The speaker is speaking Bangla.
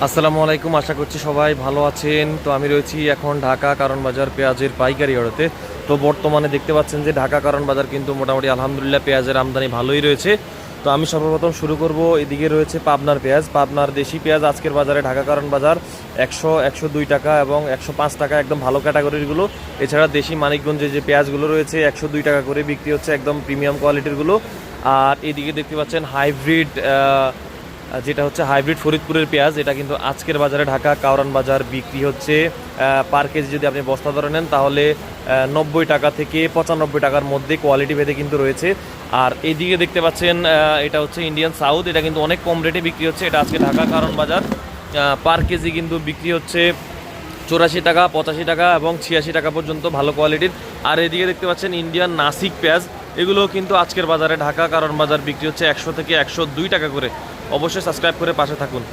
আসসালামু আলাইকুম, আশা করছি সবাই ভালো আছেন। তো আমি রয়েছি এখন ঢাকা কারণ বাজার পেঁয়াজের পাইকারি আড়তে। তো বর্তমানে দেখতে পাচ্ছেন যে ঢাকা কারণ বাজার কিন্তু মোটামুটি আলহামদুলিল্লাহ পেঁয়াজের আমদানি ভালোই রয়েছে। তো আমি সর্বপ্রথম শুরু করব, এদিকে রয়েছে পাবনার পেঁয়াজ। পাবনার দেশি পেঁয়াজ আজকের বাজারে ঢাকা কারণ বাজার 100-102 টাকা এবং 105 টাকা, একদম ভালো ক্যাটাগরিরগুলো। এছাড়া দেশি মানিকগঞ্জে যে পেঁয়াজগুলো রয়েছে 102 টাকা করে বিক্রি হচ্ছে, একদম প্রিমিয়াম কোয়ালিটিরগুলো। আর এদিকে দেখতে পাচ্ছেন হাইব্রিড, যেটা হচ্ছে হাইব্রিড ফরিদপুরের পেঁয়াজ, এটা কিন্তু আজকের বাজারে ঢাকা কাউরান বাজার বিক্রি হচ্ছে পার কেজি যদি আপনি বস্তা ধরে নেন তাহলে 90 টাকা থেকে 95 টাকার মধ্যে কোয়ালিটি ভেদে কিন্তু রয়েছে। আর এইদিকে দেখতে পাচ্ছেন এটা হচ্ছে ইন্ডিয়ান সাউথ, এটা কিন্তু অনেক কম রেটে বিক্রি হচ্ছে। এটা আজকে ঢাকা কারণ বাজার পার কেজি কিন্তু বিক্রি হচ্ছে 84 টাকা, 85 টাকা এবং 86 টাকা পর্যন্ত ভালো কোয়ালিটির। আর এদিকে দেখতে পাচ্ছেন ইন্ডিয়ান নাসিক পেঁয়াজ, এগুলো কিন্তু আজকের বাজারে ঢাকা কারণ বাজার বিক্রি হচ্ছে 100 থেকে 102 টাকা করে। অবশ্যই সাবস্ক্রাইব করে পাশে থাকুন।